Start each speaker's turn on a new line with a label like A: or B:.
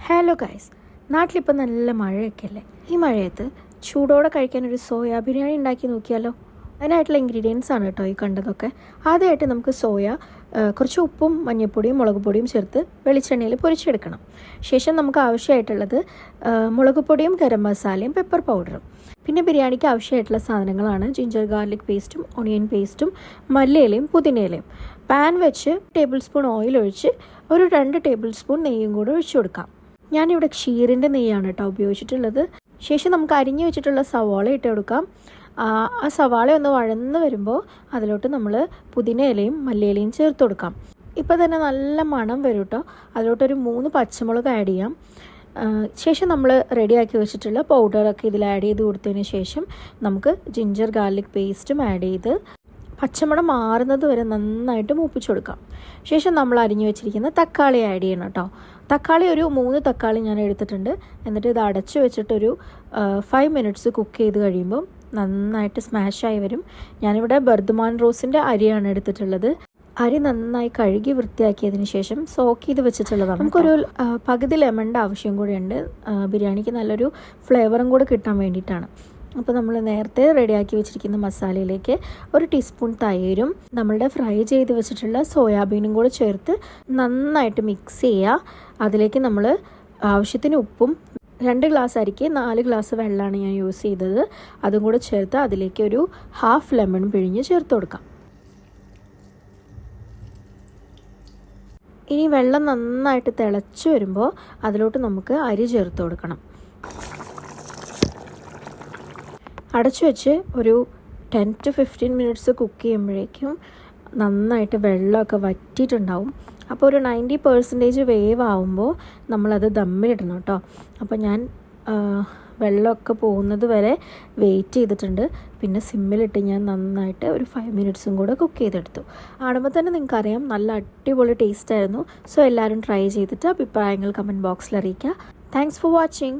A: Hello guys, നാട്ടിലിപ്പോൾ നല്ല മഴയൊക്കെ അല്ലേ. ഈ മഴയത്ത് ചൂടോടെ കഴിക്കാനൊരു സോയ ബിരിയാണി ഉണ്ടാക്കി നോക്കിയാലോ. അതിനായിട്ടുള്ള ഇൻഗ്രീഡിയൻസ് ആണ് കേട്ടോ ഈ കണ്ടതൊക്കെ. ആദ്യമായിട്ട് നമുക്ക് കുറച്ച് ഉപ്പും മഞ്ഞൾപ്പൊടിയും മുളക് പൊടിയും ചേർത്ത് വെളിച്ചെണ്ണയിൽ പൊരിച്ചെടുക്കണം. ശേഷം നമുക്ക് ആവശ്യമായിട്ടുള്ളത് മുളക് പൊടിയും ഗരം മസാലയും പെപ്പർ പൗഡറും. പിന്നെ ബിരിയാണിക്ക് ആവശ്യമായിട്ടുള്ള സാധനങ്ങളാണ് ജിഞ്ചർ ഗാർലിക് പേസ്റ്റും ഒണിയൻ പേസ്റ്റും മല്ലിയിലയും പുതിനയിലയും. പാൻ വെച്ച് ടേബിൾ സ്പൂൺ ഓയിൽ ഒഴിച്ച് ഒരു 2 ടേബിൾ സ്പൂൺ നെയ്യും കൂടെ ഒഴിച്ചു കൊടുക്കാം. ഞാനിവിടെ ക്ഷീറിൻ്റെ നെയ്യാണ് കേട്ടോ ഉപയോഗിച്ചിട്ടുള്ളത്. ശേഷം നമുക്ക് അരിഞ്ഞു വെച്ചിട്ടുള്ള സവാള ഇട്ട് കൊടുക്കാം. ആ സവാള ഒന്ന് വഴന്ന് വരുമ്പോൾ അതിലോട്ട് നമ്മൾ പുതിനയിലയും മല്ലിയിലയും ചേർത്ത് കൊടുക്കാം. ഇപ്പോൾ തന്നെ നല്ല മണം വരും കേട്ടോ. അതിലോട്ടൊരു 3 പച്ചമുളക് ആഡ് ചെയ്യാം. ശേഷം നമ്മൾ റെഡിയാക്കി വെച്ചിട്ടുള്ള പൗഡറൊക്കെ ഇതിൽ ആഡ് ചെയ്ത് കൊടുത്തതിന് ശേഷം നമുക്ക് ജിഞ്ചർ ഗാർലിക് പേസ്റ്റും ആഡ് ചെയ്ത് പച്ചമണം മാറുന്നത് വരെ നന്നായിട്ട് മൂപ്പിച്ചു കൊടുക്കാം. ശേഷം നമ്മൾ അരിഞ്ഞു വെച്ചിരിക്കുന്ന തക്കാളി ആഡ് ചെയ്യണം കേട്ടോ. തക്കാളി ഒരു 3 തക്കാളി ഞാൻ എടുത്തിട്ടുണ്ട്. എന്നിട്ട് ഇത് അടച്ചു വെച്ചിട്ടൊരു 5 മിനിറ്റ്സ് കുക്ക് ചെയ്ത് കഴിയുമ്പം നന്നായിട്ട് സ്മാഷായി വരും. ഞാനിവിടെ ബർദ്മാൻ റോസിൻ്റെ അരിയാണ് എടുത്തിട്ടുള്ളത്. അരി നന്നായി കഴുകി വൃത്തിയാക്കിയതിന് ശേഷം സോക്ക് ചെയ്ത് വെച്ചിട്ടുള്ളതാണ്. നമുക്കൊരു പകുതി ലെമണിൻ്റെ ആവശ്യം കൂടിയുണ്ട്. ബിരിയാണിക്ക് നല്ലൊരു ഫ്ലേവറും കൂടെ കിട്ടാൻ വേണ്ടിയിട്ടാണ്. അപ്പോൾ നമ്മൾ നേരത്തെ റെഡിയാക്കി വെച്ചിരിക്കുന്ന മസാലയിലേക്ക് 1 ടീസ്പൂൺ തൈരും നമ്മളുടെ ഫ്രൈ ചെയ്ത് വെച്ചിട്ടുള്ള സോയാബീനും കൂടെ ചേർത്ത് നന്നായിട്ട് മിക്സ് ചെയ്യുക. അതിലേക്ക് നമ്മൾ ആവശ്യത്തിന് ഉപ്പും 2 ഗ്ലാസ് അരിക്ക് 4 ഗ്ലാസ് വെള്ളമാണ് ഞാൻ യൂസ് ചെയ്തത്. അതും കൂടെ ചേർത്ത് അതിലേക്ക് ഒരു ഹാഫ് ലെമൺ പിഴിഞ്ഞ് ചേർത്ത് കൊടുക്കാം. ഇനി വെള്ളം നന്നായിട്ട് തിളച്ച് വരുമ്പോൾ അതിലോട്ട് നമുക്ക് അരി ചേർത്ത് കൊടുക്കണം. അടച്ചു വെച്ച് ഒരു 10 to 15 മിനിറ്റ്സ് കുക്ക് ചെയ്യുമ്പോഴേക്കും നന്നായിട്ട് വെള്ളമൊക്കെ വറ്റിയിട്ടുണ്ടാവും. അപ്പോൾ ഒരു 90% വേവ് ആവുമ്പോൾ നമ്മളത് ദമ്മിലിടണം കേട്ടോ. അപ്പോൾ ഞാൻ വെള്ളമൊക്കെ പോകുന്നത് വരെ വെയിറ്റ് ചെയ്തിട്ടുണ്ട്. പിന്നെ സിമ്മിലിട്ട് ഞാൻ നന്നായിട്ട് ഒരു 5 മിനിറ്റ്സും കൂടെ കുക്ക് ചെയ്തെടുത്തു. കാണുമ്പോൾ തന്നെ നിങ്ങൾക്കറിയാം നല്ല അടിപൊളി ടേസ്റ്റ് ആയിരുന്നു. സോ എല്ലാവരും ട്രൈ ചെയ്തിട്ട് അഭിപ്രായങ്ങൾ കമൻറ്റ് ബോക്സിൽ അറിയിക്കുക. Thanks for watching.